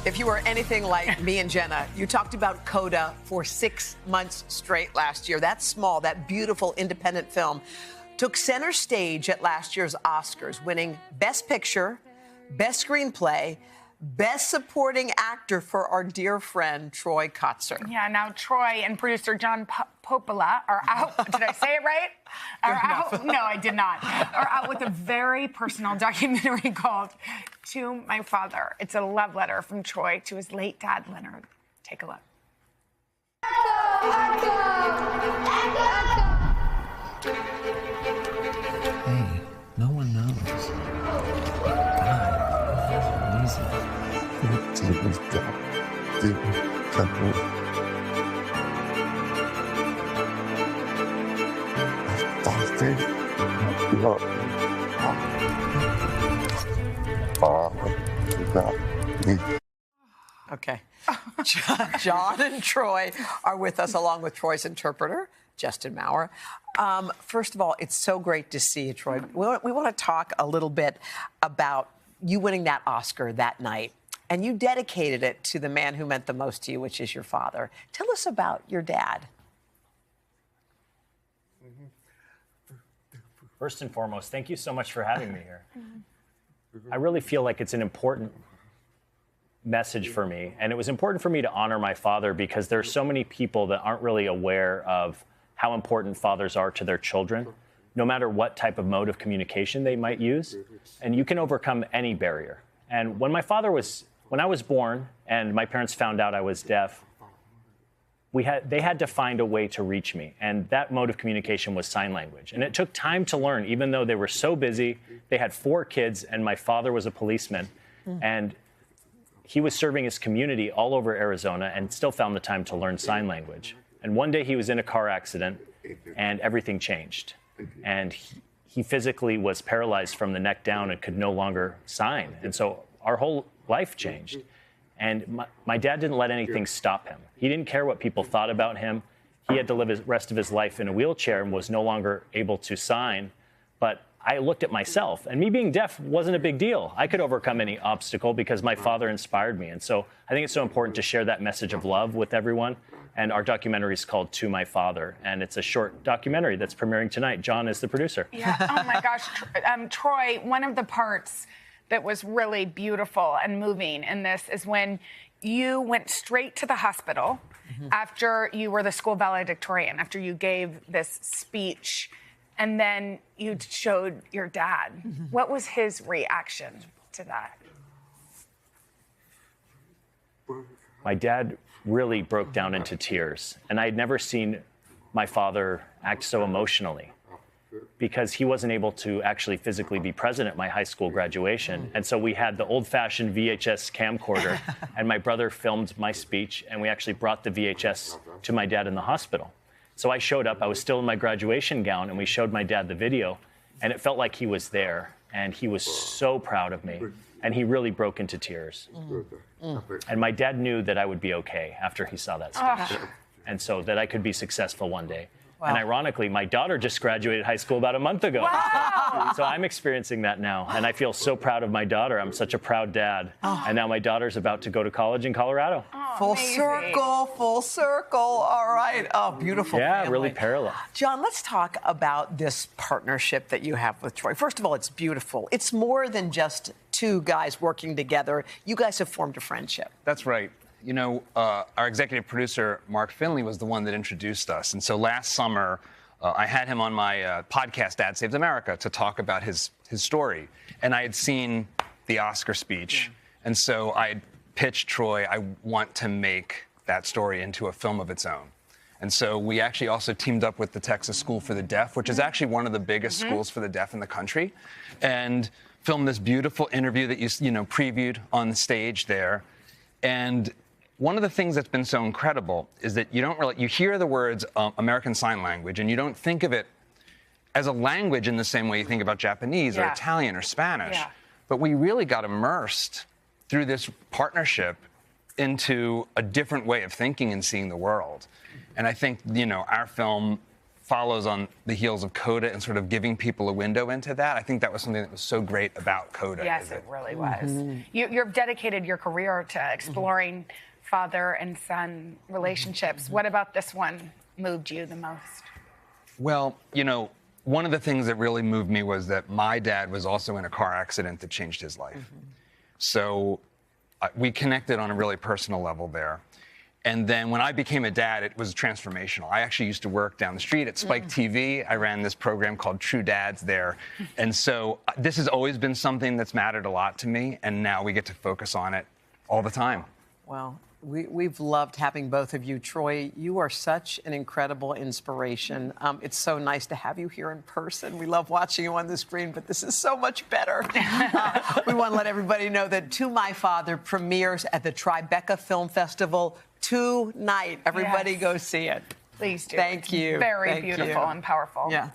If you were anything like me and Jenna, you talked about CODA for 6 months straight last year. That small, that beautiful independent film took center stage at last year's Oscars, winning Best Picture, Best Screenplay, Best Supporting Actor for our dear friend, Troy Kotsur. Yeah, now Troy and producer John Papola are out. Did I say it right? Are out? No, I did not. Are out with a very personal documentary called To My Father. It's a love letter from Troy to his late dad, Leonard. Take a look. Hey, no one knows. God, easy. Okay. John and Troy are with us, along with Troy's interpreter, Justin Maurer. First of all, it's so great to see you, Troy. We want to talk a little bit about you winning that Oscar that night. And you dedicated it to the man who meant the most to you, which is your father. Tell us about your dad. First and foremost, thank you so much for having me here. I really feel like it's an important message for me. And it was important for me to honor my father because there are so many people that aren't really aware of how important fathers are to their children, no matter what type of mode of communication they might use. And you can overcome any barrier. And when I was born and my parents found out I was deaf, they had to find a way to reach me. And that mode of communication was sign language. And it took time to learn, even though they were so busy. They had 4 kids, and my father was a policeman. And he was serving his community all over Arizona and still found the time to learn sign language. And one day he was in a car accident, and everything changed. And he physically was paralyzed from the neck down and could no longer sign. And so our whole life changed. And my dad didn't let anything stop him. He didn't care what people thought about him. He had to live the rest of his life in a wheelchair and was no longer able to sign. But I looked at myself, and me being deaf wasn't a big deal. I could overcome any obstacle because my father inspired me. And so I think it's so important to share that message of love with everyone. And our documentary is called To My Father, and it's a short documentary that's premiering tonight. John is the producer. Yeah. Oh, my gosh. Troy, one of the parts that was really beautiful and moving in this is when you went straight to the hospital after you were the school valedictorian, after you gave this speech, and then you showed your dad. What was his reaction to that? My dad really broke down into tears, and I had never seen my father act so emotionally, because he wasn't able to actually physically be present at my high school graduation. And so we had the old-fashioned VHS camcorder, and my brother filmed my speech, and we actually brought the VHS to my dad in the hospital. So I showed up, I was still in my graduation gown, and we showed my dad the video, and it felt like he was there, and he was so proud of me, and he really broke into tears. And my dad knew that I would be okay after he saw that speech, and so that I could be successful one day. Wow. And ironically, my daughter just graduated high school about a month ago. Wow. So I'm experiencing that now. And I feel so proud of my daughter. I'm such a proud dad. And now my daughter's about to go to college in Colorado. Full circle, full circle. All right. Oh, beautiful. Yeah, family. really parallel. John, let's talk about this partnership that you have with Troy. First of all, it's beautiful. It's more than just 2 guys working together. You guys have formed a friendship. That's right. You know, our executive producer, Mark Finley, was the one that introduced us. And so last summer, I had him on my podcast, Dad Saves America, to talk about his story. And I had seen the Oscar speech. And so I had pitched Troy, I want to make that story into a film of its own. And so we actually also teamed up with the Texas School for the Deaf, which is actually one of the biggest schools for the deaf in the country, and filmed this beautiful interview that you know, previewed on the stage there. And one of the things that's been so incredible is that you hear the words American Sign Language, and you don't think of it as a language in the same way you think about Japanese or Italian or Spanish. Yeah. But we really got immersed through this partnership into a different way of thinking and seeing the world. And I think, you know, our film follows on the heels of CODA and sort of giving people a window into that. I think that was something that was so great about CODA. Yes, it really was. You've dedicated your career to exploring father and son relationships. What about this one moved you the most? Well, you know, one of the things that really moved me was that my dad was also in a car accident that changed his life. So we connected on a really personal level there. And then when I became a dad, it was transformational. I actually used to work down the street at Spike TV. I ran this program called True Dads there. And so this has always been something that's mattered a lot to me. And now we get to focus on it all the time. Well, we've loved having both of you. Troy, you are such an incredible inspiration. It's so nice to have you here in person. We love watching you on the screen, but this is so much better. We want to let everybody know that To My Father premieres at the Tribeca Film Festival tonight. Everybody go see it. Please do. Thank you. Very Thank beautiful you. and powerful. Yeah.